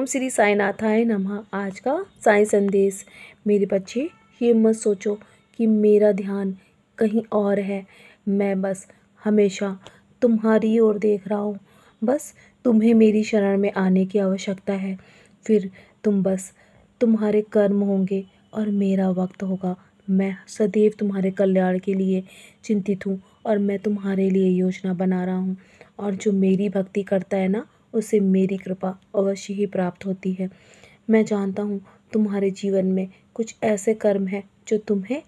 श्री साईनाथाय नमः। आज का साईं संदेश। मेरे बच्चे, ये मत सोचो कि मेरा ध्यान कहीं और है। मैं बस हमेशा तुम्हारी ओर देख रहा हूँ। बस तुम्हें मेरी शरण में आने की आवश्यकता है। फिर तुम्हारे कर्म होंगे और मेरा वक्त होगा। मैं सदैव तुम्हारे कल्याण के लिए चिंतित हूँ और मैं तुम्हारे लिए योजना बना रहा हूँ। और जो मेरी भक्ति करता है ना, उसे मेरी कृपा अवश्य ही प्राप्त होती है। मैं जानता हूँ तुम्हारे जीवन में कुछ ऐसे कर्म हैं जो तुम्हें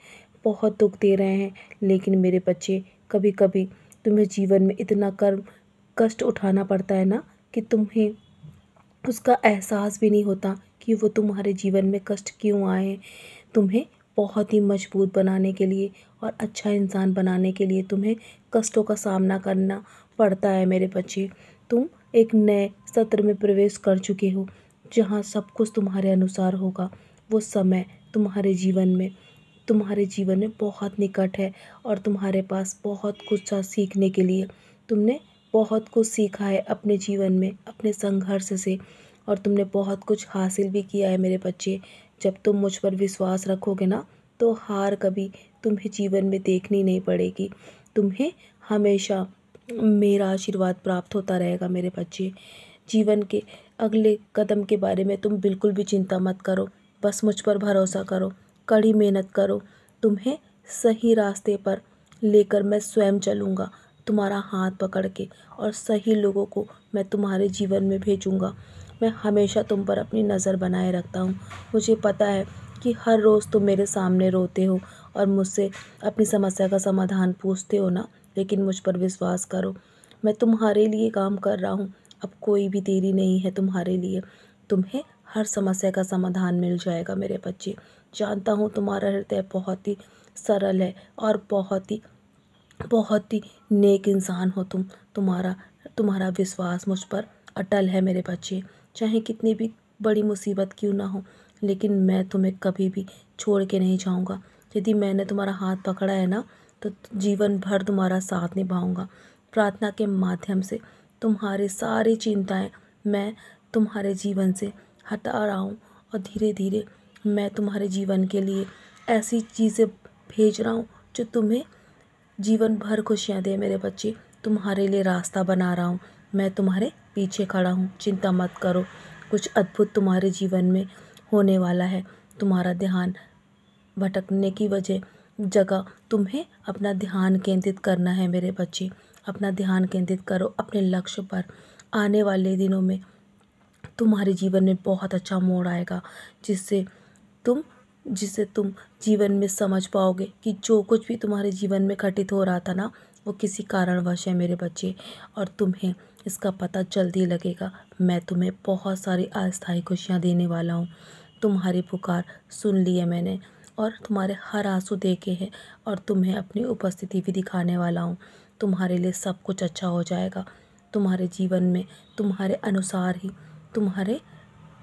बहुत दुख दे रहे हैं, लेकिन मेरे बच्चे, कभी कभी तुम्हें जीवन में इतना कष्ट उठाना पड़ता है ना कि तुम्हें उसका एहसास भी नहीं होता कि वो तुम्हारे जीवन में कष्ट क्यों आए। तुम्हें बहुत ही मजबूत बनाने के लिए और अच्छा इंसान बनाने के लिए तुम्हें कष्टों का सामना करना पड़ता है। मेरे बच्चे, तुम एक नए सत्र में प्रवेश कर चुके हो जहाँ सब कुछ तुम्हारे अनुसार होगा। वो समय तुम्हारे जीवन में बहुत निकट है और तुम्हारे पास बहुत कुछ था सीखने के लिए। तुमने बहुत कुछ सीखा है अपने जीवन में, अपने संघर्ष से, और तुमने बहुत कुछ हासिल भी किया है। मेरे बच्चे, जब तुम मुझ पर विश्वास रखोगे ना, तो हार कभी तुम्हें जीवन में देखनी नहीं पड़ेगी। तुम्हें हमेशा मेरा आशीर्वाद प्राप्त होता रहेगा। मेरे बच्चे, जीवन के अगले कदम के बारे में तुम बिल्कुल भी चिंता मत करो। बस मुझ पर भरोसा करो, कड़ी मेहनत करो। तुम्हें सही रास्ते पर लेकर मैं स्वयं चलूँगा, तुम्हारा हाथ पकड़ के, और सही लोगों को मैं तुम्हारे जीवन में भेजूँगा। मैं हमेशा तुम पर अपनी नज़र बनाए रखता हूँ। मुझे पता है कि हर रोज़ तुम मेरे सामने रोते हो और मुझसे अपनी समस्या का समाधान पूछते हो ना, लेकिन मुझ पर विश्वास करो, मैं तुम्हारे लिए काम कर रहा हूँ। अब कोई भी देरी नहीं है तुम्हारे लिए। तुम्हें हर समस्या का समाधान मिल जाएगा। मेरे बच्चे, जानता हूँ तुम्हारा हृदय बहुत ही सरल है और बहुत ही नेक इंसान हो तुम। तुम्हारा विश्वास मुझ पर अटल है। मेरे बच्चे, चाहे कितनी भी बड़ी मुसीबत क्यों ना हो, लेकिन मैं तुम्हें कभी भी छोड़ के नहीं जाऊँगा। यदि मैंने तुम्हारा हाथ पकड़ा है ना, तो जीवन भर तुम्हारा साथ निभाऊंगा। प्रार्थना के माध्यम से तुम्हारी सारी चिंताएं मैं तुम्हारे जीवन से हटा रहा हूँ, और धीरे धीरे मैं तुम्हारे जीवन के लिए ऐसी चीज़ें भेज रहा हूँ जो तुम्हें जीवन भर खुशियाँ दे। मेरे बच्चे, तुम्हारे लिए रास्ता बना रहा हूँ। मैं तुम्हारे पीछे खड़ा हूँ, चिंता मत करो। कुछ अद्भुत तुम्हारे जीवन में होने वाला है। तुम्हारा ध्यान भटकने की जगह तुम्हें अपना ध्यान केंद्रित करना है। मेरे बच्चे, अपना ध्यान केंद्रित करो अपने लक्ष्य पर। आने वाले दिनों में तुम्हारे जीवन में बहुत अच्छा मोड़ आएगा, जिससे तुम जीवन में समझ पाओगे कि जो कुछ भी तुम्हारे जीवन में घटित हो रहा था ना, वो किसी कारणवश है। मेरे बच्चे, और तुम्हें इसका पता जल्दी लगेगा। मैं तुम्हें बहुत सारी अस्थायी खुशियाँ देने वाला हूँ। तुम्हारी पुकार सुन ली है मैंने, और तुम्हारे हर आंसू देखे हैं, और तुम्हें अपनी उपस्थिति भी दिखाने वाला हूँ। तुम्हारे लिए सब कुछ अच्छा हो जाएगा। तुम्हारे जीवन में तुम्हारे अनुसार ही तुम्हारे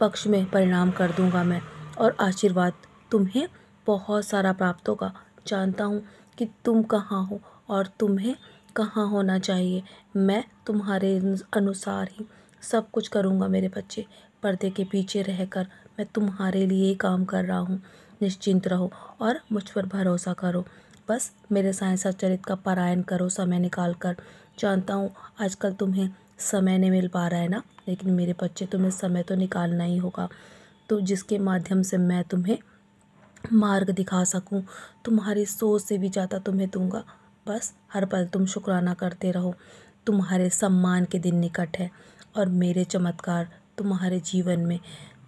पक्ष में परिणाम कर दूंगा मैं, और आशीर्वाद तुम्हें बहुत सारा प्राप्त होगा। जानता हूँ कि तुम कहाँ हो और तुम्हें कहाँ होना चाहिए। मैं तुम्हारे अनुसार ही सब कुछ करूँगा। मेरे बच्चे, पर्दे के पीछे रहकर मैं तुम्हारे लिए ही काम कर रहा हूँ। निश्चिंत रहो और मुझ पर भरोसा करो। बस मेरे साईं सच्चरित का पारायण करो समय निकाल कर। जानता हूँ आजकल तुम्हें समय नहीं मिल पा रहा है ना, लेकिन मेरे बच्चे, तुम्हें समय तो निकालना ही होगा, तो जिसके माध्यम से मैं तुम्हें मार्ग दिखा सकूं। तुम्हारी सोच से भी ज़्यादा तुम्हें दूंगा। बस हर पल तुम शुक्राना करते रहो। तुम्हारे सम्मान के दिन निकट है और मेरे चमत्कार तुम्हारे जीवन में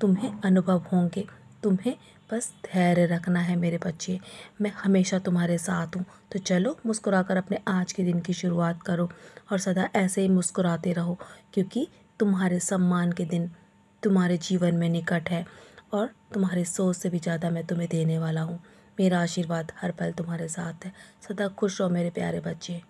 तुम्हें अनुभव होंगे। तुम्हें बस धैर्य रखना है। मेरे बच्चे, मैं हमेशा तुम्हारे साथ हूँ। तो चलो, मुस्कुराकर अपने आज के दिन की शुरुआत करो और सदा ऐसे ही मुस्कुराते रहो, क्योंकि तुम्हारे सम्मान के दिन तुम्हारे जीवन में निकट है और तुम्हारी सोच से भी ज़्यादा मैं तुम्हें देने वाला हूँ। मेरा आशीर्वाद हर पल तुम्हारे साथ है। सदा खुश रहो मेरे प्यारे बच्चे।